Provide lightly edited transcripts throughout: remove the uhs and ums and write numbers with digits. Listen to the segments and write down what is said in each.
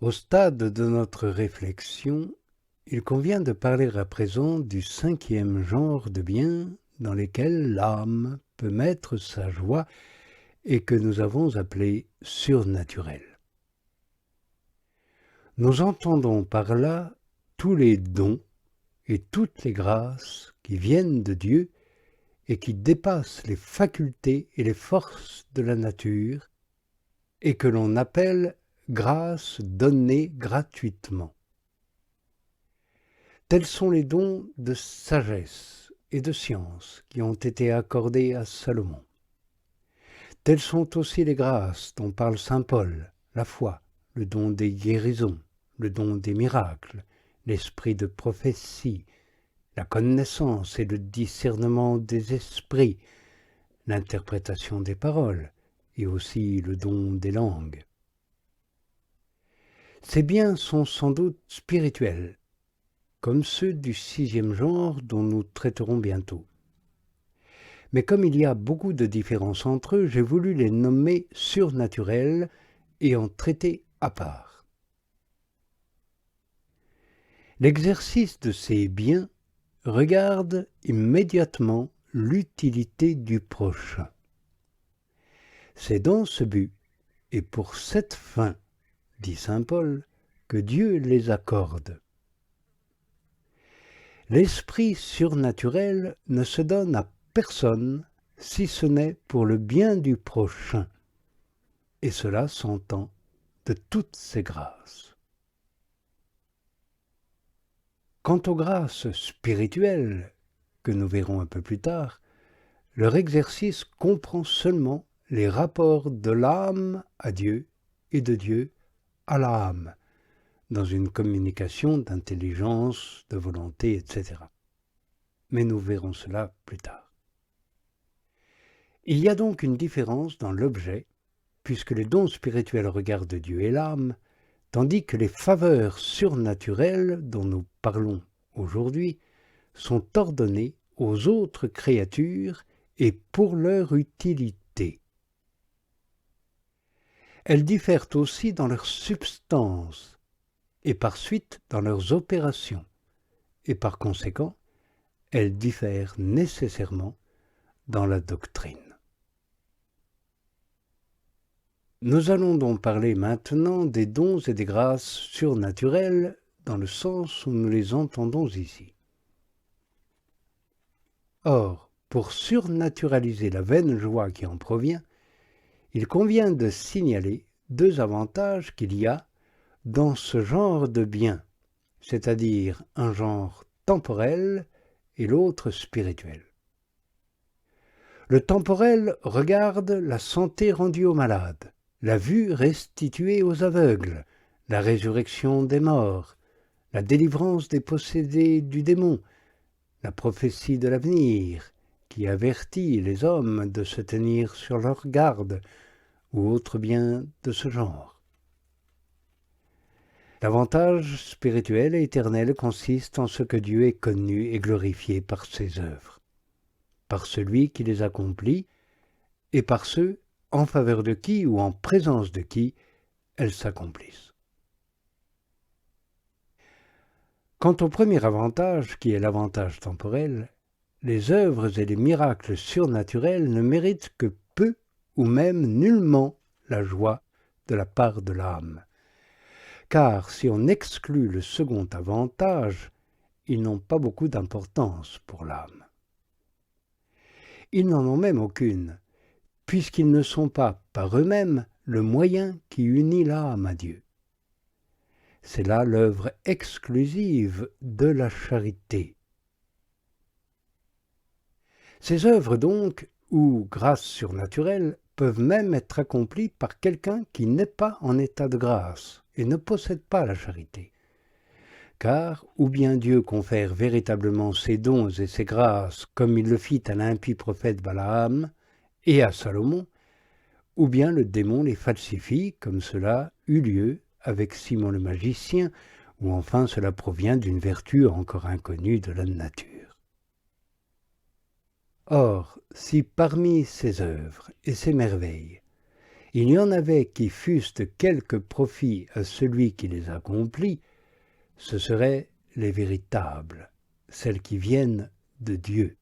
Au stade de notre réflexion, il convient de parler à présent du 5e genre de biens dans lesquels l'âme peut mettre sa joie et que nous avons appelé surnaturel. Nous entendons par là tous les dons et toutes les grâces qui viennent de Dieu et qui dépassent les facultés et les forces de la nature et que l'on appelle grâces données gratuitement. Tels sont les dons de sagesse et de science qui ont été accordés à Salomon. Telles sont aussi les grâces dont parle saint Paul, la foi, le don des guérisons, le don des miracles, l'esprit de prophétie, la connaissance et le discernement des esprits, l'interprétation des paroles et aussi le don des langues. Ces biens sont sans doute spirituels, comme ceux du 6e genre dont nous traiterons bientôt. Mais comme il y a beaucoup de différences entre eux, j'ai voulu les nommer surnaturels et en traiter à part. L'exercice de ces biens regarde immédiatement l'utilité du prochain. C'est dans ce but et pour cette fin, dit saint Paul, que Dieu les accorde. L'esprit surnaturel ne se donne à personne si ce n'est pour le bien du prochain, et cela s'entend de toutes ses grâces. Quant aux grâces spirituelles, que nous verrons un peu plus tard, leur exercice comprend seulement les rapports de l'âme à Dieu et de Dieu à l'âme, dans une communication d'intelligence, de volonté, etc. Mais nous verrons cela plus tard. Il y a donc une différence dans l'objet, puisque les dons spirituels regardent Dieu et l'âme, tandis que les faveurs surnaturelles dont nous parlons aujourd'hui sont ordonnées aux autres créatures et pour leur utilité. Elles diffèrent aussi dans leur substance et par suite dans leurs opérations, et par conséquent, elles diffèrent nécessairement dans la doctrine. Nous allons donc parler maintenant des dons et des grâces surnaturelles dans le sens où nous les entendons ici. Or, pour surnaturaliser la vaine joie qui en provient, il convient de signaler deux avantages qu'il y a dans ce genre de biens, c'est-à-dire un genre temporel et l'autre spirituel. Le temporel regarde la santé rendue aux malades, la vue restituée aux aveugles, la résurrection des morts, la délivrance des possédés du démon, la prophétie de l'avenir, qui avertit les hommes de se tenir sur leur garde, ou autre bien de ce genre. L'avantage spirituel et éternel consiste en ce que Dieu est connu et glorifié par ses œuvres, par celui qui les accomplit, et par ceux en faveur de qui ou en présence de qui elles s'accomplissent. Quant au premier avantage, qui est l'avantage temporel, les œuvres et les miracles surnaturels ne méritent que peu ou même nullement la joie de la part de l'âme. Car si on exclut le second avantage, ils n'ont pas beaucoup d'importance pour l'âme. Ils n'en ont même aucune, puisqu'ils ne sont pas, par eux-mêmes, le moyen qui unit l'âme à Dieu. C'est là l'œuvre exclusive de la charité. Ces œuvres donc, ou grâces surnaturelles, peuvent même être accomplies par quelqu'un qui n'est pas en état de grâce et ne possède pas la charité. Car, ou bien Dieu confère véritablement ses dons et ses grâces comme il le fit à l'impie prophète Balaam et à Salomon, ou bien le démon les falsifie comme cela eut lieu avec Simon le magicien, ou enfin cela provient d'une vertu encore inconnue de la nature. Or, si parmi ces œuvres et ces merveilles, Il y en avait qui fussent de quelque profit à celui qui les accomplit, ce seraient les véritables, celles qui viennent de Dieu.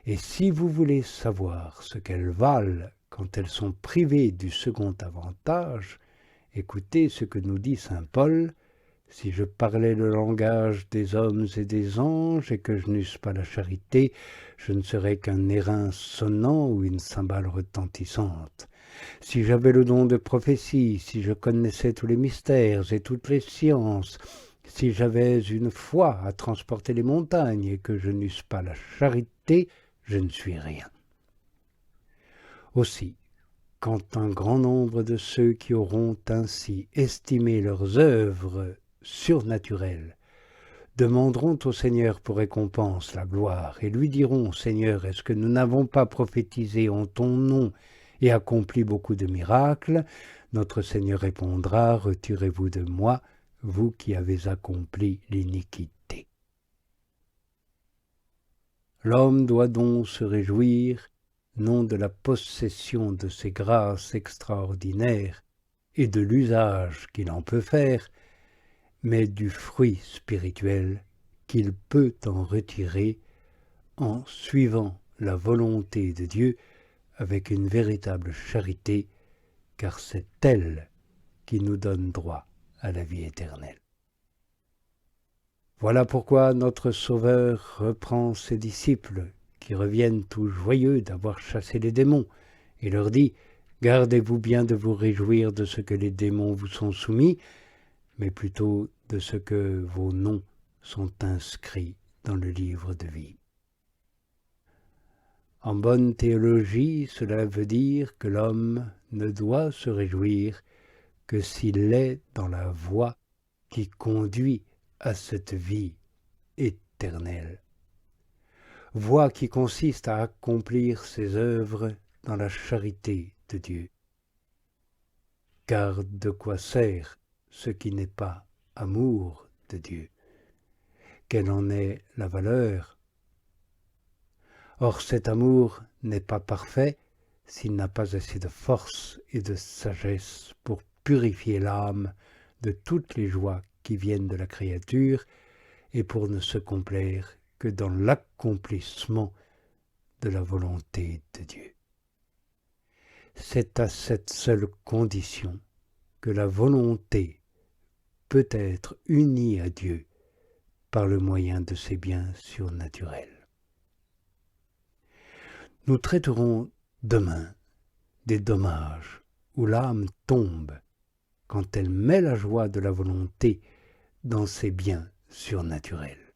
Et si vous voulez savoir ce qu'elles valent quand elles sont privées du second avantage, écoutez ce que nous dit saint Paul. Si je parlais le langage des hommes et des anges et que je n'eusse pas la charité, je ne serais qu'un airain sonnant ou une cymbale retentissante. Si j'avais le don de prophétie, si je connaissais tous les mystères et toutes les sciences, si j'avais une foi à transporter les montagnes et que je n'eusse pas la charité, je ne suis rien. Aussi, quand un grand nombre de ceux qui auront ainsi estimé leurs œuvres surnaturelles demanderont au Seigneur pour récompense la gloire et lui diront « Seigneur, est-ce que nous n'avons pas prophétisé en ton nom et accompli beaucoup de miracles ?» Notre Seigneur répondra « Retirez-vous de moi, vous qui avez accompli l'iniquité. » L'homme doit donc se réjouir non de la possession de ces grâces extraordinaires et de l'usage qu'il en peut faire, mais du fruit spirituel qu'il peut en retirer en suivant la volonté de Dieu avec une véritable charité, car c'est elle qui nous donne droit à la vie éternelle. Voilà pourquoi notre Sauveur reprend ses disciples, qui reviennent tout joyeux d'avoir chassé les démons, et leur dit « Gardez-vous bien de vous réjouir de ce que les démons vous sont soumis, mais plutôt de ce que vos noms sont inscrits dans le livre de vie. » En bonne théologie, cela veut dire que l'homme ne doit se réjouir que s'il est dans la voie qui conduit à cette vie éternelle. Voie qui consiste à accomplir ses œuvres dans la charité de Dieu. Car de quoi sert ce qui n'est pas amour de Dieu? Quelle en est la valeur? Or cet amour n'est pas parfait s'il n'a pas assez de force et de sagesse pour purifier l'âme de toutes les joies qui viennent de la créature et pour ne se complaire que dans l'accomplissement de la volonté de Dieu. C'est à cette seule condition que la volonté peut être unie à Dieu par le moyen de ses biens surnaturels. Nous traiterons demain des dommages où l'âme tombe quand elle met la joie de la volonté dans ses biens surnaturels.